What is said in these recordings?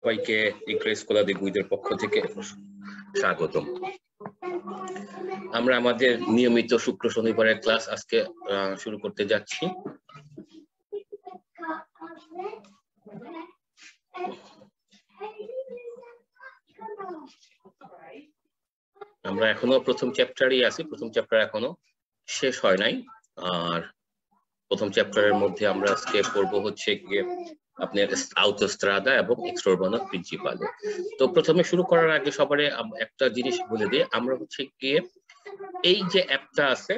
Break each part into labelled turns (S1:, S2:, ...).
S1: সবাইকে ইকরা স্কলার দিগুইদের পক্ষ থেকে স্বাগতম। আমরা আমাদের নিয়মিত শুক্র শনিবারের ক্লাস আজকে শুরু করতে যাচ্ছি। আমরা এখনো প্রথম চ্যাপ্টারই আছি, প্রথম চ্যাপ্টার এখনো শেষ হয় নাই। আর প্রথম চ্যাপ্টারের মধ্যে আমরা আজকে পড়বো হচ্ছে গিয়ে আপনার আউটোস্ট্রাদা এবং এক্সট্রাউরবানো প্রিন্সিপালে। তো প্রথমে শুরু করার আগে সবার একটা জিনিস বলে দিই, আমরা হচ্ছে গিয়ে এই যে অ্যাপটা আছে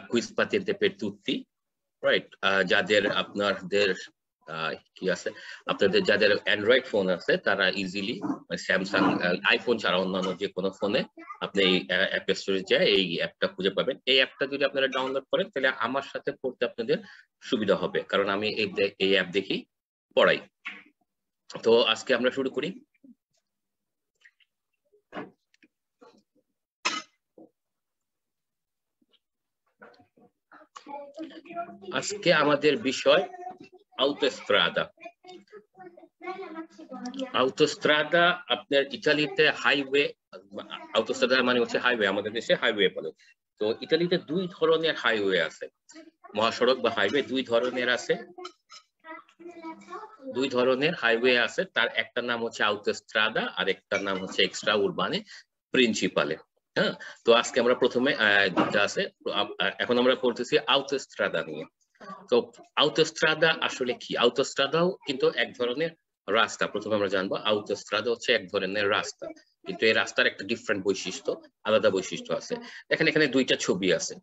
S1: কুইজ পাতিতে per tutti, রাইট, যাদের আপনাদের কি আছে, আপনাদের যাদের অ্যান্ড্রয়েড ফোন আছে তারা ইজিলি স্যামসাং আইফোন ছাড়া অন্যান্য যে কোনো ফোনে আপনি এই অ্যাপ স্টোরে যায় এই অ্যাপটা খুঁজে পাবেন। এই অ্যাপটা যদি আপনারা ডাউনলোড করেন তাহলে আমার সাথে পড়তে আপনাদের সুবিধা হবে, কারণ আমি এই অ্যাপ দেখি পড়াই। তো আজকে আমরা শুরু করি। আজকে আমাদের বিষয় আউটোস্ট্রাদা। আউটোস্ট্রাদা আপনার ইতালিতে হাইওয়ে, আউটোস্ট্রাদা মানে হচ্ছে হাইওয়ে, আমাদের দেশে হাইওয়ে বলে। তো ইতালিতে দুই ধরনের হাইওয়ে আছে, মহাসড়ক বা হাইওয়ে দুই ধরনের আছে, দুই ধরনের হাইওয়ে আছে। তার একটা নাম হচ্ছে আউটোস্ট্রাদা আর একটা নাম হচ্ছে এক্সট্রা উরবানে প্রিন্সিপালে। হ্যাঁ, তো আজকে আমরা প্রথমে যেটা আছে, এখন আমরা পড়তেছি আউটোস্ট্রাদা নিয়ে। তো আউটোস্ট্রাদা আসলে কি? আউটোস্ট্রাদাও কিন্তু এক ধরনের রাস্তা। প্রথমে আমরা জানবো আউটোস্ট্রাদা হচ্ছে এক ধরনের রাস্তা, কিন্তু এই রাস্তার একটা ডিফারেন্ট বৈশিষ্ট্য, আলাদা বৈশিষ্ট্য আছে। দেখেন এখানে দুইটা ছবি আছে।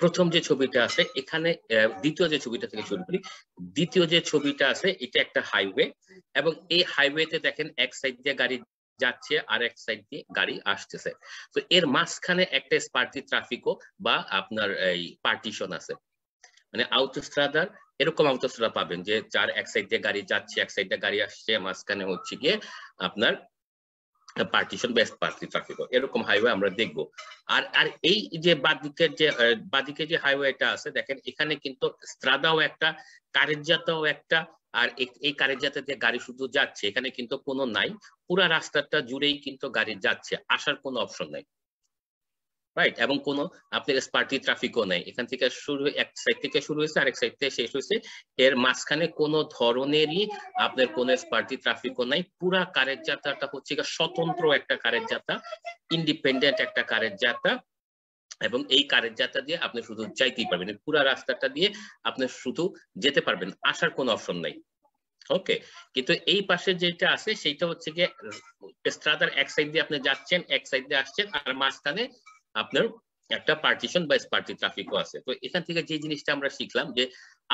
S1: প্রথম যে ছবিটা আছে এখানে, দ্বিতীয় যে ছবিটা থেকে শুরু করি, দ্বিতীয় যে ছবিটা আছে এটা একটা হাইওয়ে, এবং এই হাইওয়েতে দেখেন এক সাইড দিয়ে গাড়ি যাচ্ছে আর এক সাইড দিয়ে গাড়ি আসতেছে। তো এর মাঝখানে একটা স্পার্টি ট্রাফিকও বা আপনার এই পার্টিশন আছে। মানে আউটোস্ট্রাদার এরকম আউটোস্ট্রাদা পাবেন যে যার এক সাইড দিয়ে গাড়ি যাচ্ছে, এক সাইড দিয়ে গাড়ি আসছে, মাঝখানে হচ্ছে গিয়ে আপনার পার্টিশন বা স্পার্টি ট্রাফিক, এরকম হাইওয়ে আমরা দেখবো। আর এই যে বাদিকে যে হাইওয়েটা আছে দেখেন এখানে কিন্তু স্ট্রাদাও একটা, কারেজ্জাতাও একটা, আর এই কারেজ্জাতে যে গাড়ি শুধু যাচ্ছে এখানে কিন্তু কোনো নাই, পুরা রাস্তাটা জুড়েই কিন্তু গাড়ি যাচ্ছে, আসার কোনো অপশন নাই, রাইট। এবং কোনো আপনার স্পার্টি ট্রাফিকও নাই, এখান থেকে শুরু, এক সাইড থেকে শুরু হয়েছে আরেক সাইড থেকে শেষ হয়েছে, এর মাঝখানে কোনো ধরনেরই আপনার কোনো স্পার্টি ট্রাফিকও নাই। পুরা কারের যাত্রাটা হচ্ছে স্বতন্ত্র একটা কারের যাত্রা, ইন্ডিপেন্ডেন্ট একটা কারের যাত্রা, এবং এই কারের যাত্রা দিয়ে আপনি শুধু যাইতেই পারবেন, পুরা রাস্তাটা দিয়ে আপনি শুধু যেতে পারবেন, আসার কোনো অপশন নাই। ওকে, কিন্তু এই পাশে যেটা আছে সেটা হচ্ছে গিয়ে স্ট্রাদার এক সাইড দিয়ে আপনি যাচ্ছেন, এক সাইড দিয়ে আসছেন, আর মাঝখানে আপনার একটা পার্টিশন বা স্পার্টি ট্রাফিকও আছে। তো এখান থেকে যে জিনিসটা আমরা শিখলাম যে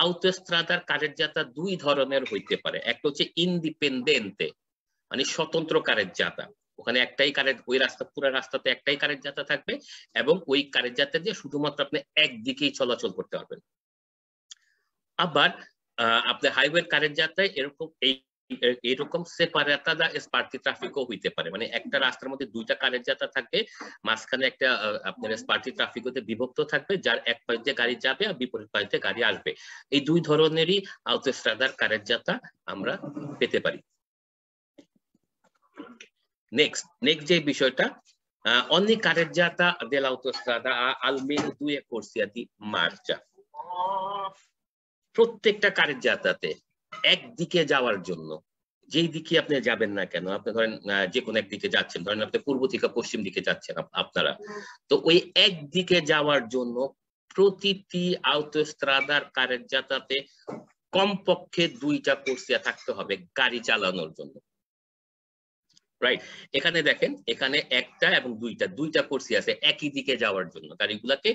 S1: আউটোস্ট্রাদার কারের যাত্রা দুই ধরনের হইতে পারে। একটা হচ্ছে ইন্ডিপেন্ডেন্টে, মানে স্বতন্ত্র কারের যাত্রা, ওখানে একটাই কারের, ওই রাস্তা পুরো রাস্তাতে একটাই কারের যাত্রা থাকবে, এবং ওই কারের যাত্রা দিয়ে শুধুমাত্র আপনি একদিকেই চলাচল করতে পারবেন। আবার আপনার হাইওয়ে কারের যাত্রায় এরকম এইরকম সেপারেটাদা স্পার্টি ট্রাফিকও হইতে পারে, মানে একটা রাস্তার মধ্যে দুইটা কারের যাত্রা থাকবে, মাঝখানে একটা আপনার স্পার্টি ট্রাফিকতে বিভক্ত থাকবে, যার এক পাশ দিয়ে গাড়ি যাবে আর বিপরীত পাশ দিয়ে গাড়ি আসবে। এই দুই ধরনেরই আউটোস্ট্রাদার কারের যাত্রা আমরা পেতে পারি। নেক্সট যে বিষয়টা, ogni carreggiata dell'autostrada ha almeno 2 corsie di marcia। প্রত্যেকটা কারের যাত্রাতে একদিকে যাওয়ার জন্য, যেই দিকে আপনি যাবেন না কেন, আপনি ধরেন যে কোনো একদিকে যাচ্ছেন, ধরেন আপনি পূর্ব থেকে পশ্চিম দিকে যাচ্ছেন আপনারা, তো ওই একদিকে যাওয়ার জন্য প্রতিটি আউটোস্ট্রাদার কারের যাত্রাতে কমপক্ষে 2টা কোর্সিয়া থাকতে হবে গাড়ি চালানোর জন্য, রাইট। এখানে দেখেন এখানে একটা এবং দুইটা কোর্সি আছে একই দিকে যাওয়ার জন্য, গাড়িগুলাকে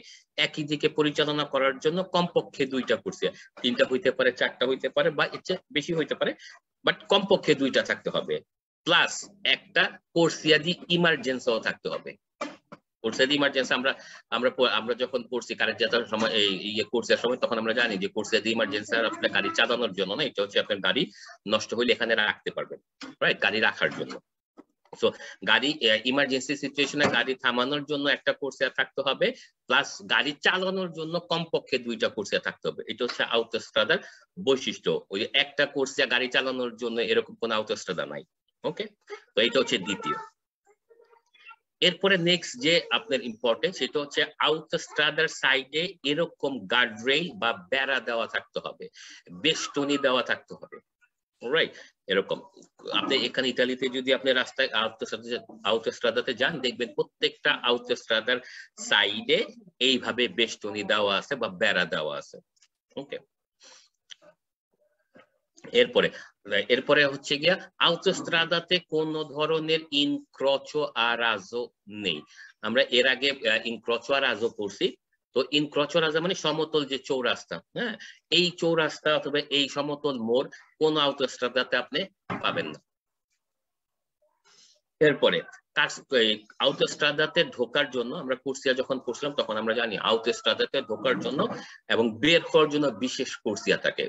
S1: একই দিকে পরিচালনা করার জন্য কমপক্ষে 2টা কোর্সি, 3টা হইতে পারে, 4টা হইতে পারে, বা এর চেয়ে বেশি হইতে পারে, বাট কমপক্ষে 2টা থাকতে হবে, প্লাস একটা কোর্সিয়া দি ইমার্জেন্সিও থাকতে হবে। কোর্সিয়া দি ইমার্জেন্সি আমরা যখন পড়ছি কারের যাত্রার সময়, এই কোর্সের সময়, তখন আমরা জানি যে কোর্সিয়া দি ইমার্জেন্সি আপনার গাড়ি চালানোর জন্য না, এটা হচ্ছে আপনার গাড়ি নষ্ট হইলে এখানে রাখতে পারবেন, রাইট, গাড়ি রাখার জন্য। সো গাড়ি ইমার্জেন্সি সিচুয়েশনে গাড়ি থামানোর জন্য একটা কোর্সিয়া থাকতে হবে, প্লাস গাড়ি চালানোর জন্য কমপক্ষে 2টা কোর্সিয়া থাকতে হবে। এটা হচ্ছে আউটোস্ট্রাদার বৈশিষ্ট্য। ওই একটা কোর্সিয়া গাড়ি চালানোর জন্য এরকম কোন আউটোস্ট্রাদা নাই। ওকে, তো এটা হচ্ছে দ্বিতীয়। এরপরে নেক্সট যে আপনার ইম্পর্টেন্ট সেটা হচ্ছে আউটোস্ট্রাদার সাইডে এরকম গার্ডরেইল বা বেড়া দেওয়া থাকতে হবে, বেষ্টনী দেওয়া থাকতে হবে। রাইট, এরকম আপনি এখানে ইতালিতে যদি আপনি রাস্তায় আউটোস্ট্রাদাতে যান দেখবেন প্রত্যেকটা আউটোস্ট্রাদার সাইডে এইভাবে বেষ্টনী দেওয়া আছে বা বেড়া দেওয়া আছে। ওকে, এরপরে হচ্ছে গিয়া আউটোস্ট্রাদাতে কোন ধরনের ইনক্রোচো আরাজো নেই। আমরা এর আগে ইনক্রোচো আরাজো পড়ছি। তো ইনক্রোচো আরাজো মানে সমতল যে চৌরাস্তা, হ্যাঁ, এই চৌরাস্তা অথবা এই সমতল মোড় কোন আউটোস্ট্রাদাতে আপনি পাবেন না। এরপরে আউটোস্ট্রাদাতে ঢোকার জন্য আমরা কোর্সিয়া যখন পড়ছিলাম তখন আমরা জানি আউটোস্ট্রাদাতে ঢোকার জন্য এবং বের হওয়ার জন্য বিশেষ কোর্সিয়া থাকে।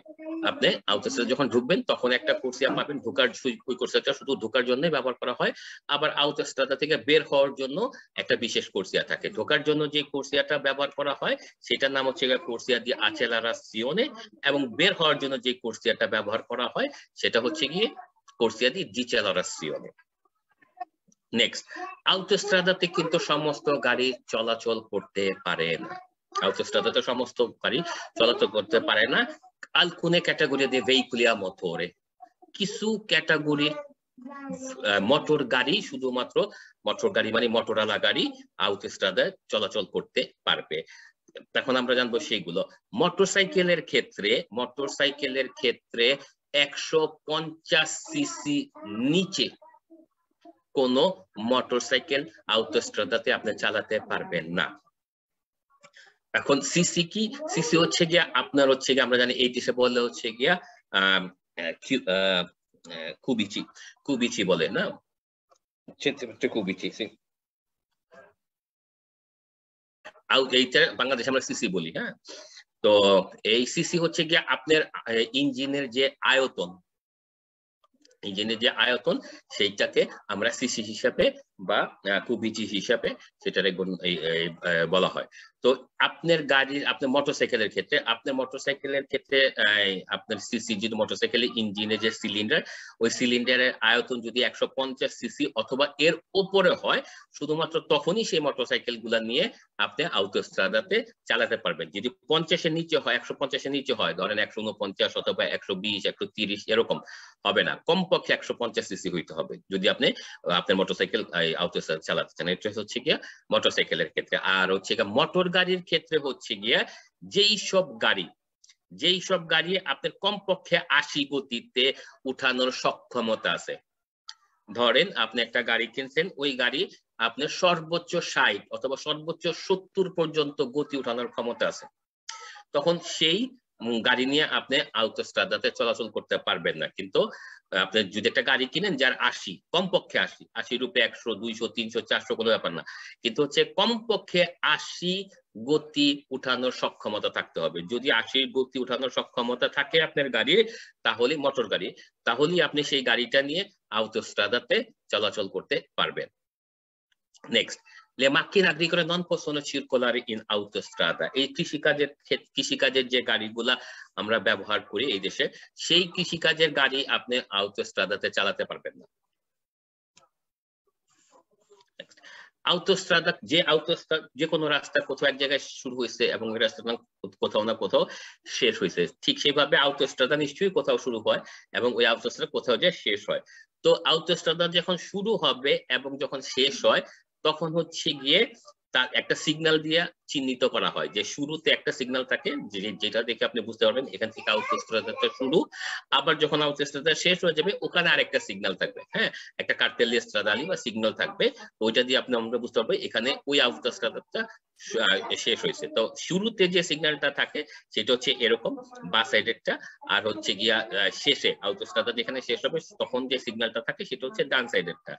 S1: আপনি আউটোস্ট্রাদা যখন ঢুকবেন তখন একটা কোর্সিয়া পাবেন, ঢোকার ওই কোর্সিয়াটা শুধু ঢোকার জন্য ব্যবহার করা হয়। আবার আউটোস্ট্রাদা থেকে বের হওয়ার জন্য একটা বিশেষ কোর্সিয়া থাকে। ঢোকার জন্য যে কোর্সিয়াটা ব্যবহার করা হয় সেটার নাম হচ্ছে কোর্সিয়া দি আচেলারাসিওনে, এবং বের হওয়ার জন্য যে কোর্সিয়াটা ব্যবহার করা হয় সেটা হচ্ছে গিয়ে কোর্সিয়া দি ডিচেলারাসিওনে। নেক্সট, আউটোস্ট্রাদাতে কিন্তু সমস্ত গাড়ি চলাচল করতে পারে না। আউটোস্ট্রাদাতে সমস্ত গাড়ি চলাচল করতে পারে না। alcune categorie di veicoli a motore, কিছু ক্যাটাগরি মোটর গাড়ি, শুধুমাত্র মোটর গাড়ি মানে মোটরওয়ালা গাড়ি আউটোস্ট্রাদায় চলাচল করতে পারবে। এখন আমরা জানবো সেইগুলো। মোটরসাইকেলের ক্ষেত্রে 150 সিসি নিচে কোন মোটরসাইকেল আউটোস্ট্রাদাতে আপনি চালাতে পারবেন না। এখন সিসি কি? সিসি হচ্ছে গিয়া আপনার হচ্ছে গিয়া আমরা জানি 80 বলে হচ্ছে গিয়া কুবিচি বলে না, কুবিচি এইটা বাংলাদেশে আমরা সিসি বলি। হ্যাঁ, তো এই সিসি হচ্ছে গিয়া আপনার ইঞ্জিনের যে আয়তন, সেইটাকে আমরা সিসি হিসাবে বা কুবিচি হিসাবে সেটারে বলা হয়। তো আপনার মোটরসাইকেলের ক্ষেত্রে আপনার সিসি যদি মোটরসাইকেলের ইঞ্জিনের যে সিলিন্ডার, ওই সিলিন্ডারের আয়তন যদি 150 সিসি অথবা এর উপরে হয়, শুধুমাত্র তখনই সেই মোটরসাইকেল গুলা নিয়ে আপনি আউটোস্ট্রাদাতে চালাতে পারবেন। যদি 50-এর নিচে হয়, 150-এর নিচে হয়, ধরেন 149 অথবা 120, 130 এরকম হবে না, কমপক্ষে 150 সিসি হইতে হবে যদি আপনি আপনার মোটরসাইকেল আউটোস্ট্রাদা চালাতে চান। এটা হচ্ছে গিয়া মোটরসাইকেলের ক্ষেত্রে। আর হচ্ছে গিয়া মোটর গাড়ির ক্ষেত্রে হচ্ছে গিয়া যেই সব গাড়ি আপনার কমপক্ষে 80 গতিতে উঠানোর সক্ষমতা আছে। ধরেন আপনি একটা গাড়ি কিনছেন, ওই গাড়ি আপনার সর্বোচ্চ 60 অথবা সর্বোচ্চ 70 পর্যন্ত গতি উঠানোর ক্ষমতা আছে, তখন সেই গাড়ি নিয়ে আপনি আউটোস্ট্রাদাতে চলাচল করতে পারবেন না। কিন্তু আপনি যদি একটা গাড়ি কিনেন যার 80, কমপক্ষে 80 রূপে 100, 200, 300, 400 কোনো ব্যাপার না, কিন্তু হচ্ছে কমপক্ষে 80 গতি উঠানোর সক্ষমতা থাকতে হবে। যদি 80 গতি উঠানোর সক্ষমতা থাকে আপনার গাড়ির, তাহলে মোটর গাড়ি, তাহলেই আপনি সেই গাড়িটা নিয়ে আউটোস্ট্রাদাতে চলাচল করতে পারবেন। Next, le macchine agricole non possono circolare in autostrada। এই কৃষিকাজের যে গাড়িগুলা আমরা ব্যবহার করি এই দেশে, সেই কৃষিকাজের গাড়ি আপনি আউটোস্ট্রাদাতে চালাতে পারবেন না। আউটোস্ট্রাদা যে কোনো রাস্তা কোথাও এক জায়গায় শুরু হয়েছে এবং ওই রাস্তাটা কোথাও না কোথাও শেষ হয়েছে, ঠিক সেইভাবে আউটোস্ট্রাদা নিশ্চয়ই কোথাও শুরু হয় এবং ওই আউটোস্ট্রাদা কোথাও যে শেষ হয়। তো আউটোস্ট্রাদা যখন শুরু হবে এবং যখন শেষ হয় তখন হচ্ছে গিয়ে তার একটা সিগন্যাল দিয়ে চিহ্নিত করা হয়, যে শুরুতে একটা সিগন্যাল থাকে যেটা দেখে আপনি বুঝতে পারবেন এখান থেকে আউটোস্ট্রাদাটা শুরু। আবার যখন আউটোস্ট্রাদা শেষ হয়ে যাবে ওখানে আরেকটা সিগন্যাল থাকবে, হ্যাঁ, একটা কার্টেল স্ট্রাদালি বা সিগন্যাল থাকবে, ওইটা দিয়ে আমরা বুঝতে পারবো এখানে ওই আউটোস্ট্রাদাটা শেষ হয়েছে। তো শুরুতে যে সিগন্যালটা থাকে সেটা হচ্ছে এরকম বা সাইডেরটা, আর হচ্ছে গিয়া শেষে আউটোস্ট্রাদা যেখানে শেষ হবে তখন যে সিগন্যালটা থাকে সেটা হচ্ছে ডান সাইডেরটা।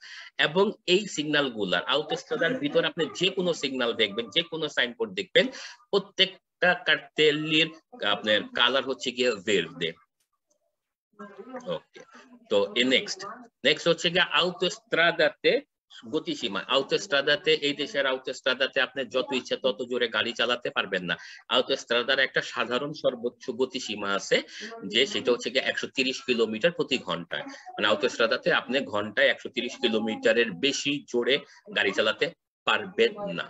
S1: এবং এই সিগন্যাল গুলার আউটোস্ট্রাদার ভিতর আপনি যে কোনো সিগন্যাল দেখবেন, যে কোনো সাইনবোর্ড দেখবেন, প্রত্যেকটা কার্টেলের আপনার কালার হচ্ছে গিয়ে ভের্দে। ওকে, তো নেক্সট হচ্ছে গিয়ে আউটোস্ট্রাদাতে গতিসীমা। আউটোস্ট্রাদাতে, এই দেশের আউটোস্ট্রাদাতে আপনি যত ইচ্ছা তত জোরে গাড়ি চালাতে পারবেন না। আউটোস্ট্রাদার একটা সাধারণ সর্বোচ্চ গতিসীমা আছে, যে সেটা হচ্ছে গিয়ে 130 কিলোমিটার প্রতি ঘন্টায়। মানে আউটোস্ট্রাদাতে আপনি ঘন্টায় 130 কিলোমিটারের বেশি জোরে গাড়ি চালাতে পারবেন না।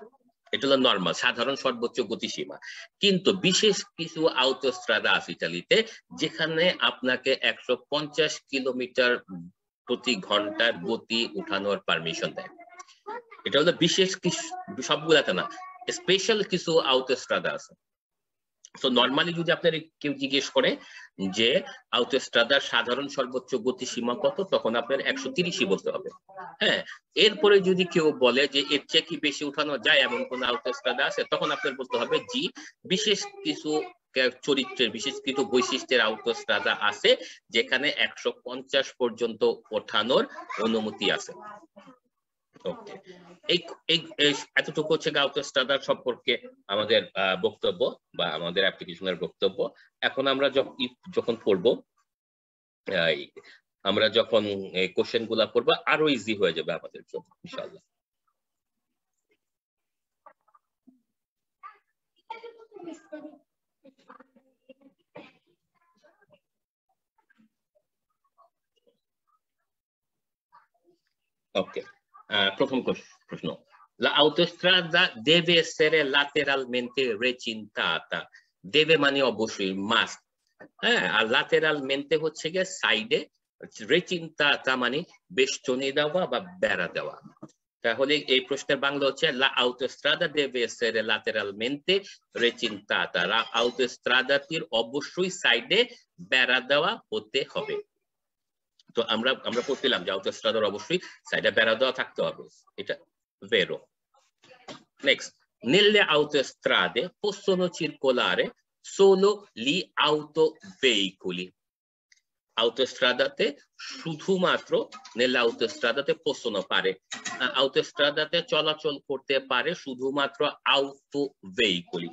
S1: এটা হলো নর্মাল সাধারণ সর্বোচ্চ গতিসীমা। কিন্তু বিশেষ কিছু আউটোস্ট্রাদা আছে ইতালিতে, যেখানে আপনাকে 150 কিলোমিটার প্রতি ঘন্টার গতি উঠানোর পারমিশন দেয়। এটা হলো বিশেষ কিছু, সবগুলাতে না, স্পেশাল কিছু আউটোস্ট্রাদা আছে। তো নরমালি যদি আপনার কেউ জিজ্ঞেস করে যে আউটোস্ট্রাদার সাধারণ সর্বোচ্চ গতিসীমা কত, তখন আপনার 130ই বলতে হবে। হ্যাঁ, এরপরে যদি কেউ বলে যে এর চেয়ে কি বেশি উঠানো যায় এমন কোন আউটোস্ট্রাদা আছে, তখন আপনার বলতে হবে জি, বিশেষ কিছু চরিত্রের, বিশেষ কিছু বৈশিষ্ট্যের আউটোস্ট্রাদা আছে যেখানে 150 পর্যন্ত ওঠানোর অনুমতি আছে। ওকে, এতটুকু হচ্ছে আউটোস্ট্রাদার সম্পর্কে আমাদের বক্তব্য বা আমাদের অ্যাপ্লিকেশনের বক্তব্য। এখন আমরা যখন পড়বো, আমরা যখন কোশ্চেন গুলা পড়বো আরো ইজি হয়ে যাবে আমাদের জন্য ইনশাআল্লাহ। ওকে, প্রথম প্রশ্ন, la autostrada deve essere lateralmente recintata। deve মানে অবশ্যই, মাস্ট। হ্যাঁ, আর lateralmente হচ্ছে গিয়ে সাইডে, recintata মানে বেষ্টনী দেওয়া বা বেড়া দেওয়া। তাহলে এই প্রশ্নের বাংলা হচ্ছে la autostrada deve essere lateralmente recintata। autostradaটির অবশ্যই সাইডে বেড়া দেওয়া হতে হবে। তো আমরা পড়ছিলাম যে আউটোস্ট্রাদার অবশ্যই সাইডে বেড়া দেওয়া থাকতে হবে, এটা vero। Next, nelle autostrade possono circolare solo gli autoveicoli। আউটোস্ট্রাদাতে শুধুমাত্র, nelle autostrade possono পারে, আউটোস্ট্রাদাতে চলাচল করতে পারে শুধুমাত্র autoveicoli।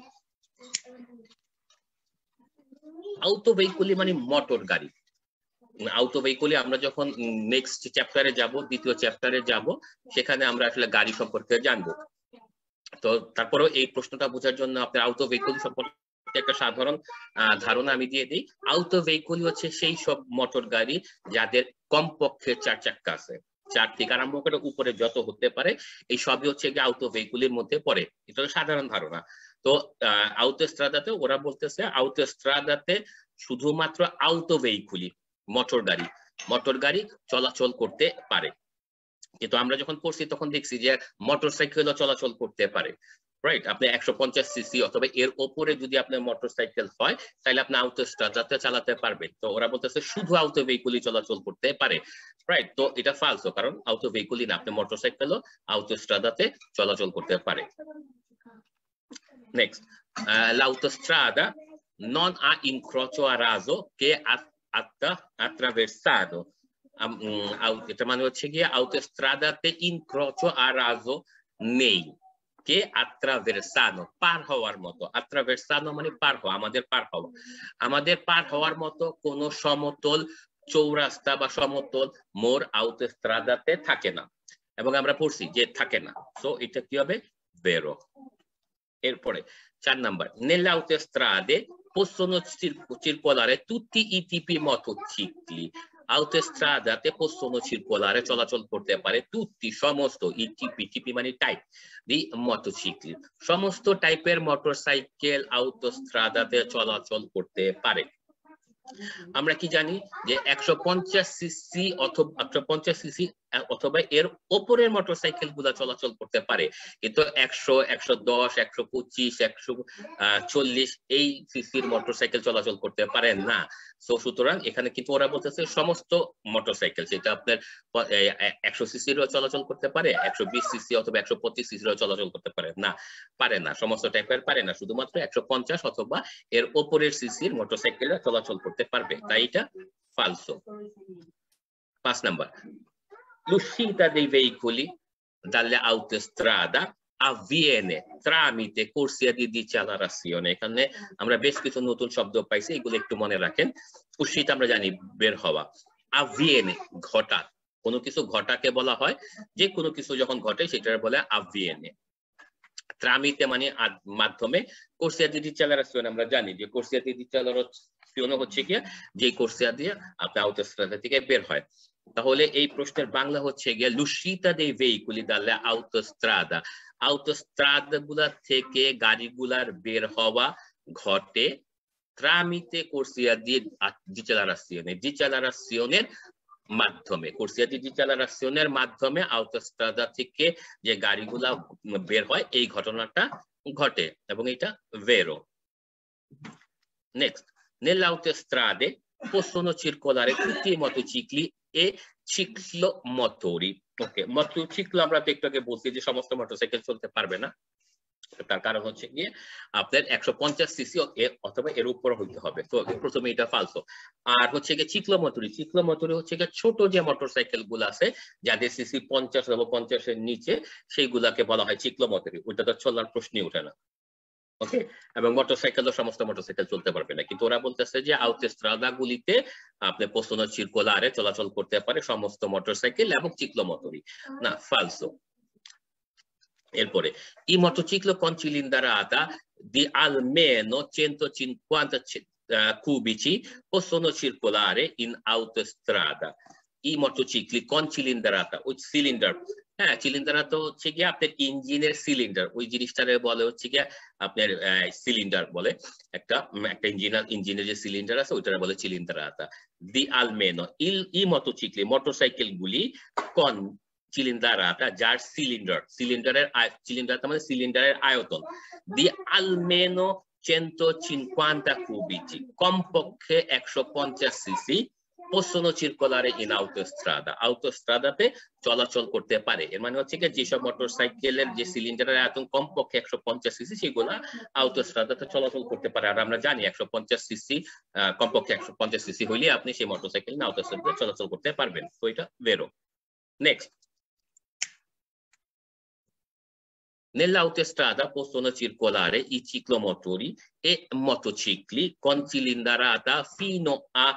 S1: autoveicoli মানে মোটর গাড়ি। autoveicoli আমরা যখন নেক্সট চ্যাপ্টারে যাব, দ্বিতীয় চ্যাপ্টারে যাব, সেখানে আমরা আসলে গাড়ি সম্পর্কে জানবো। তো তারপরেও এই প্রশ্নটা বোঝার জন্য আপনার autoveicoli সম্পর্কে একটা সাধারণ ধারণা আমি দিয়ে দিই। autoveicoli হচ্ছে সেই সব মোটর গাড়ি যাদের কমপক্ষে 4 চাক্কা আছে, 4 থেকে আরম্ভ করে উপরে যত হতে পারে, এই সবই হচ্ছে গিয়ে autoveicoliর মধ্যে পড়ে। এটা হলো সাধারণ ধারণা। তো আউটোস্ট্রাদাতে ওরা বলতেছে আউটোস্ট্রাদাতে শুধুমাত্র autoveicoli মোটর গাড়ি চলাচল করতে পারে। কিন্তু আমরা যখন পড়ছি তখন দেখছি যে মোটরসাইকেলও চলাচল করতে পারে, রাইট? আপনি 150 সিসি অথবা এর উপরে যদি আপনার মোটরসাইকেল হয়, তাহলে আপনি আউটোস্ট্রাদাতে চালাতে পারবেন। তো ওরা বলতেছে শুধু autoveicoli চলাচল করতে পারে, রাইট? তো এটা ফালসো, কারণ autoveicoli না, আপনি মোটরসাইকেলও আউটোস্ট্রাদাতে চলাচল করতে পারে। Next, l'autostrada non ha incrocio a raso che attraversano। এটা মানে হচ্ছে গিয়ে আউটোস্ট্রাদাতে ইনক্রোচো আর রাজো নেই, কে attraversano পার হওয়ার মতো। attraversano মানে পার হওয়া, আমাদের পার হওয়ার মতো কোন সমতল চৌরাস্তা বা সমতল মোড় আউটোস্ট্রাদাতে থাকে না, এবং আমরা পড়ছি যে থাকে না। সো এটা কি হবে? vero। এরপরে 4 number, nelle autostrade possono circolare tutti i tipi motocicli। autostradaতে possono circolare চলাচল করতে পারে tutti সমস্ত, টিপি মানে টাইপ, দি মোটরসাইকেল, সমস্ত টাইপের মোটরসাইকেল autostradaতে চলাচল করতে পারে। আমরা কি জানি যে 150 সিসি অথবা এর উপরের মোটরসাইকেল গুলা চলাচল করতে পারে, কিন্তু 100, 110, 125, 140 এই সিসির মোটরসাইকেল চলাচল করতে পারে না। সুতরাং এখানে কিন্তু ওরা বলতেছে সমস্ত মোটরসাইকেল, সেটা আপনার 100 সিসিরও চলাচল করতে পারে, 120 সিসি অথবা 125 সিসিরও চলাচল করতে পারে না, সমস্ত টাইপের পারে না, শুধুমাত্র 150 অথবা এর উপরের সিসির মোটরসাইকেল চলাচল করতে পারবে, তাই এটা ফালসো। 5 number, l'uscita dei veicoli dalle autostrada avviene tramite corsia di decelerazione। এখানে আমরা বেশ কিছু নতুন শব্দ পাইছি, এগুলো একটু মনে রাখেন। উৎসিত আমরা জানি বের হওয়া, avviene ঘটা, কোনো কিছু ঘটাকে বলা হয়, যে কোনো কিছু যখন ঘটে সেটার বলে avviene। tramite মানে মাধ্যমে, corsia di decelerazione আমরা জানি যে corsia di decelerazione হচ্ছে কি যে corsia দিয়ে আপনি autostrada থেকে বের হয়। তাহলে এই প্রশ্নের বাংলা হচ্ছে গিয়ে l'uscita dei veicoli dalle autostrada, autostrada গুলা থেকে গাড়িগুলার বের হওয়া ঘটে tramite corsia di decelerazione, decelerazione মাধ্যমে, corsia di decelerazione মাধ্যমে autostrada থেকে যে গাড়িগুলা বের হয় এই ঘটনাটা ঘটে এবং এটা vero। next, nelle autostrade possono circolare tutti i motocicli e ciclomotori। Okay, motorcycle আমরা তো একটু আগে বলছি যে সমস্ত মোটরসাইকেল চলতে পারবে না, তার কারণ হচ্ছে গিয়ে আপনার 150 সিসি অথবা এর উপর হইতে হবে। তো প্রথমে এটা ফালসো। আর হচ্ছে গিয়ে চিক্লোমোটরি, চিক্লোমোটরি হচ্ছে গিয়ে ছোট যে মোটরসাইকেল গুলো আছে যাদের সিসি 50 অথবা 50 এর নিচে, সেইগুলাকে বলা হয় চিক্লোমোটরি। ওইটা তো চলার প্রশ্নই ওঠে না। ওকে, এবং মোটরসাইকেলও সমস্ত মোটরসাইকেল চলতে পারবে না, কিন্তু ওরা বলতেছে যে autostrada গুলিতে আপনি possono circolare চলাচল করতে পারে সমস্ত মোটরসাইকেল এবং চিক্লোমোটরি। না, ফালসো। এরপরে i motociclo con cilindrata di almeno 150 cubici possono circolare in autostrada। i motocicli con cilindrata, ওই সিলিন্ডার, হ্যাঁ চিলিন্ডার তো হচ্ছে গিয়ে আপনার ইঞ্জিনের সিলিন্ডার, ওই জিনিসটারে বলে হচ্ছে গিয়ে আপনার সিলিন্ডার বলে, একটা ইঞ্জিনের যে সিলিন্ডার আছে ওইটারে বলে চিলিন্ডারাতা। দি আলমেনো ই মোটরসাইকেল, মোটরসাইকেল গুলি কন চিলিন্ডারাতা যার সিলিন্ডার, চিলিন্ডার মানে সিলিন্ডারের আয়তন, দি আলমেনো 150 কুবিচি, কমপক্ষে 150 CC, possono circolare in autostrada, autostradate চলাচল করতে পারে। এর মানে হচ্ছে যে যেসব মোটরসাইকেলের যে সিলিন্ডারের আয়তন কমপক্ষে 150 সিসি সেগুলা autostradate চলাচল করতে পারে। আর আমরা জানি 150 সিসি কমপক্ষে 150 সিসি হইলে আপনি সেই মোটরসাইকেল নিয়ে autostradate চলাচল করতে পারবেন। তো এটা vero। Next, nell'autostrada possono circolare i ciclomotori e motocicli con cilindrata fino a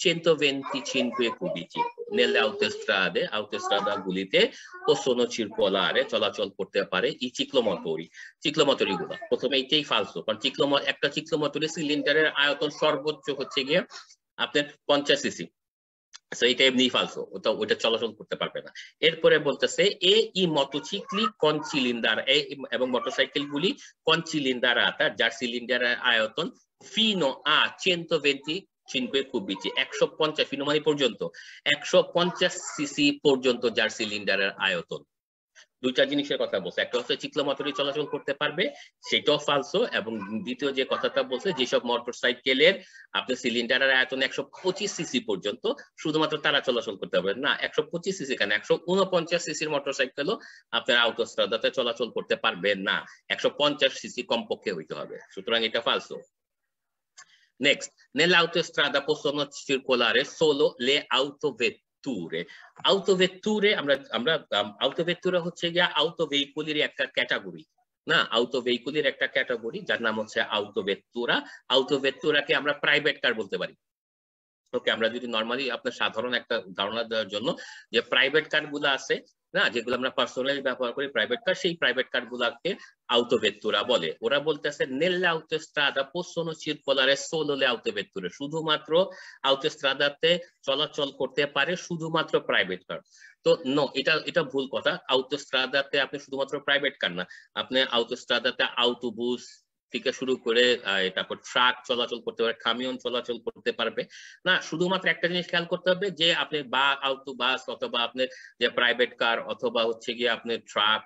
S1: 125 cubici। nelle autostrade, autostrada গুলিতে possono circolare চলাচল করতে পারে i ciclomotori, চিক্লোমোটরি গুলো। প্রথমে এইটাই ফালসো, কারণ একটা চিক্লোমোটরি সিলিন্ডারের আয়তন সর্বোচ্চ হচ্ছে গিয়ে আপনার 50 সিসি, এইটা এমনি ফালসো, ওটা চলাচল করতে পারবে না। এরপরে বলতেছে ই মোটরসাইকেল কন সিলিন্ডার, এবং মোটরসাইকেল গুলি কন সিলিন্ডার আতা যার সিলিন্ডারের আয়তন ফিনো আ 125 কুবিচি, 150 ফিনো মানে পর্যন্ত 150 সিসি পর্যন্ত যার সিলিন্ডারের আয়তন। দুইটা জিনিসের কথা বলছে, একটা হচ্ছে চিক্লোমোটরি চলাচল করতে পারবে, সেটাও ফালসো, এবং দ্বিতীয় যে কথাটা বলছে যেসব মোটরসাইকেলের আপনার সিলিন্ডারের আয়তন 125 সিসি পর্যন্ত শুধুমাত্র তারা চলাচল করতে পারবে না। 125 সিসি কেন, 149 সিসির মোটরসাইকেলও আপনার autostradate চলাচল করতে পারবে না, 150 সিসি কমপক্ষে হইতে হবে, সুতরাং এটা ফালসো। Next, nell'autostrada possono circolare solo le autovetture। autovetture আমরা autovetture হচ্ছে গিয়া autovehiculir একটা ক্যাটাগরি, না autovehiculir একটা ক্যাটাগরি যার নাম হচ্ছে autovettura। autovettura-কে আমরা প্রাইভেট কার বলতে পারি। ওকে, আমরা যদি নরমালি আপনার সাধারণ একটা ধারণা দেওয়ার জন্য, যে প্রাইভেট কার গুলো আছে না, যেগুলো আমরা পার্সোনালি ব্যবহার করি প্রাইভেট কার, সেই প্রাইভেট কার গুলাকে autovettura বলে। ওরা বলতেছে nelle autostrada possono circolare solo le autovetture, শুধুমাত্র autostradate চলাচল করতে পারে শুধুমাত্র প্রাইভেট কার। তো নো, এটা ভুল কথা। autostradate আপনি শুধুমাত্র প্রাইভেট কার না, আপনি autostradate autobus থেকে শুরু করে তারপর ট্রাক চলাচল করতে পারবে, কামিয়ন চলাচল করতে পারবে না। শুধুমাত্র একটা জিনিস খেয়াল করতে হবে যে আপনি বাস অথবা আপনার যে প্রাইভেট কার অথবা হচ্ছে গিয়ে আপনি ট্রাক,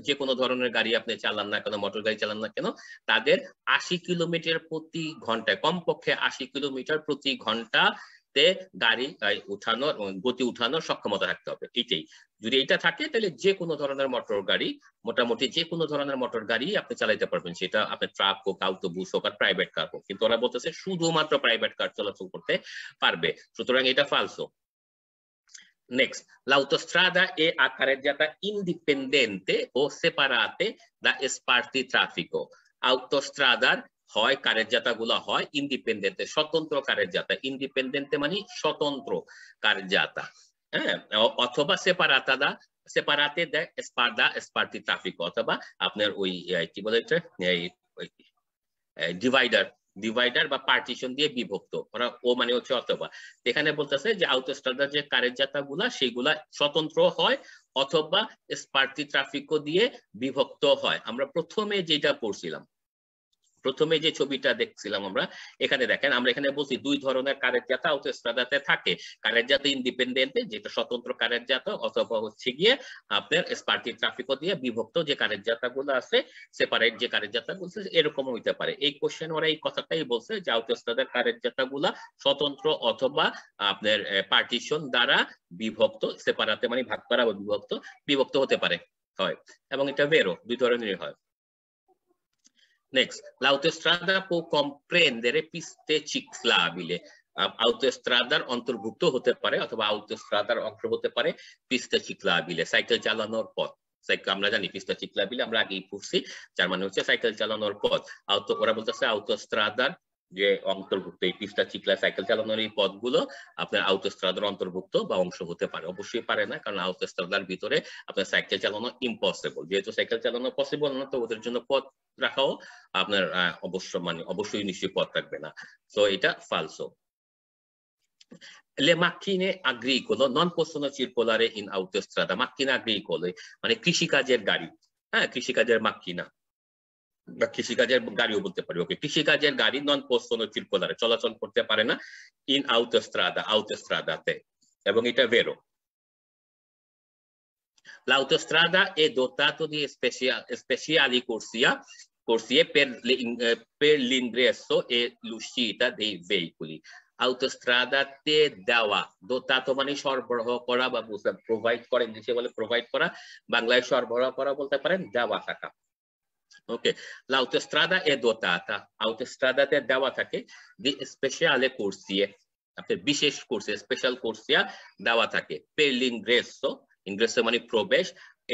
S1: যে কোনো ধরনের গাড়ি আপনি চালান না কেন, মোটর গাড়ি চালান না কেন, তাদের 80 কিলোমিটার প্রতি ঘন্টায়, কমপক্ষে 80 কিলোমিটার প্রতি ঘন্টা গাড়ি উঠানোর, গতি উঠানোর সক্ষমতা থাকতে হবে। এইটাই, যদি এটা থাকে তাহলে যে কোনো ধরনের মোটর গাড়ি, মোটামুটি যে কোনো ধরনের মোটর গাড়ি আপনি চালাইতে পারবেন, সেটা আপনার ট্রাক হোক, autobus হোক আর প্রাইভেট কার হোক। কিন্তু ওরা বলতেছে শুধুমাত্র প্রাইভেট কার চলাচল করতে পারবে, সুতরাং এটা ফালসো। Next, l'autostrada è a carreggiata indipendente o separate da spartitraffico. Autostradar হয় কারেজ্জাতা গুলা হয় ইন্ডিপেন্ডেন্ট, স্বতন্ত্র কারেজ্জাতা। ইন্ডিপেন্ডেন্ট মানে স্বতন্ত্র কারেজ্জাতা, হ্যাঁ, অথবা সেপারাতাদা সেপারাতে দেয় স্পারদা স্পার্টিট্রাফিকো, অথবা আপনার ওই কি বলে এটা ডিভাইডার ডিভাইডার বা পার্টিশন দিয়ে বিভক্ত। ওরা ও মানে হচ্ছে অথবা। এখানে বলতেছে যে আউটোস্ট্রাদার যে কারেজ্জাতা গুলা সেগুলা স্বতন্ত্র হয় অথবা স্পার্টিট্রাফিকো দিয়ে বিভক্ত হয়। আমরা প্রথমে যেটা পড়ছিলাম, প্রথমে যে ছবিটা দেখছিলাম আমরা, এখানে দেখেন আমরা এখানে বলছি দুই ধরনের কারেজ্জাতা আউটোস্ট্রাদাতে থাকে। কারেজ্জাতা ইন্ডিপেন্ডেন্টে যেটা স্বতন্ত্র কারেজ্জাতা, অথবা হচ্ছে গিয়ে আপনার স্পার্টিট্রাফিকো দিয়ে বিভক্ত যে কারেজ্জাতা গুলো আছে, সেপারেট যে কারেজ্জাতা বলছে এরকম হইতে পারে। এই কোশ্চেন ওরা এই কথাটাই বলছে যে আউটোস্ট্রাদার কারেজ্জাতা গুলা স্বতন্ত্র অথবা আপনার পার্টিশন দ্বারা বিভক্ত, সেপারাতে মানে ভাগ করা বা বিভক্ত, বিভক্ত হতে পারে হয়, এবং এটা বেরো দুই ধরনের হয়। Next, l'autostrada può comprendere piste ciclabili. autostradar অন্তর্ভুক্ত হতে পারে অথবা autostradar অংশ হতে পারে পিস্তে চিকলাবিলে, সাইকেল চালানোর পথ। আমরা জানি পিস্তা চিকলাবিলে আমরা আগেই পড়ছি, যার মানে হচ্ছে সাইকেল চালানোর পথ। ওরা বলতেছে autostradar যে অন্তর্ভুক্ত এই পিস্তা চিকলা সাইকেল চালানোর এই পথগুলো আপনার autostradar অন্তর্ভুক্ত বা অংশ হতে পারে। অবশ্যই পারে না, কারণ autostradar ভিতরে আপনার সাইকেল চালানো ইম্পসিবল। যেহেতু সাইকেল চালানো পসিবল না, তো ওদের জন্য পথ রাখাও আপনার অবশ্যই নিশ্চয়ই পথ রাখবে না। তো এটা ফালসো। Le macchine agricole non possono circolare in autostrada. Macchine agricole মানে কৃষিকাজের গাড়ি, হ্যাঁ, কৃষিকাজের মাক্কিনা বা কৃষিকাজের গাড়িও বলতে পারি। ওকে, কৃষিকাজের গাড়ি নন পোস্টনো চিরকুলারে চলাচল করতে পারে না ইন autostradaতে, এবং এটা ভেরো। L'autostrada è dotato di speciali corsie per l'ingresso e l'uscita dei veicoli. autostradaতে দেওয়া, dotato মানে সরবরাহ করা বা প্রোভাইড করা, ইংলিশে বলে প্রোভাইড করা, বাংলায় সরবরাহ করা বলতে পারেন, দেওয়া থাকা। ওকে, l'autostrada è dotata, autostradate দেওয়া থাকে di speciale corsie, আপনার বিশেষ কোর্সে স্পেশাল কোর্সিয়া দেওয়া থাকে। per l'ingresso, ingresso মানে প্রবেশ,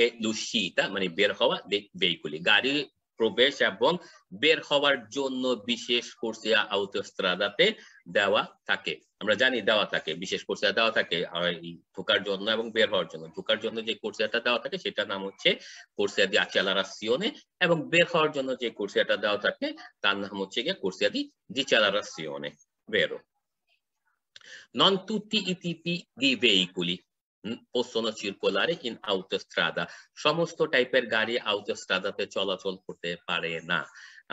S1: e l'uscita মানে বের হওয়া, veicoli গাড়ি প্রবেশ এবং বের হওয়ার জন্য বিশেষ কোর্সিয়া autostradaতে দেওয়া থাকে। আমরা জানি দেওয়া থাকে, বিশেষ কোর্সিয়া দেওয়া থাকে ঢোকার জন্য এবং বের হওয়ার জন্য। ঢোকার জন্য যে কোর্সিয়াটা দেওয়া থাকে সেটার নাম হচ্ছে কোর্সিয়া দি accelerazione, এবং বের হওয়ার জন্য যে কোর্সিয়াটা দেওয়া থাকে তার নাম হচ্ছে গিয়ে কোর্সিয়া দি decelerazione, vero? Non tutti i tipi di veicoli possono circolare in autostrada. সমস্ত টাইপের গাড়ি autostradaতে চলাচল করতে পারে না।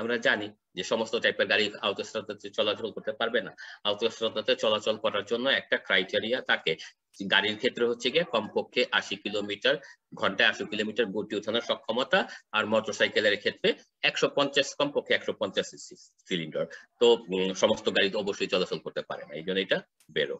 S1: আমরা জানি যে সমস্ত টাইপের গাড়ি autostradaতে চলাচল করতে পারবে না। autostradaতে চলাচল করার জন্য একটা ক্রাইটেরিয়া থাকে। গাড়ির ক্ষেত্রে হচ্ছে গিয়ে কমপক্ষে 80 কিলোমিটার ঘন্টায় 80 কিলোমিটার গতি উঠানোর সক্ষমতা, আর মোটরসাইকেলের ক্ষেত্রে 150 কমপক্ষে 150 সিসি সিলিন্ডার। তো সমস্ত গাড়ি তো অবশ্যই চলাচল করতে পারে না, এই জন্য এটা বেরো।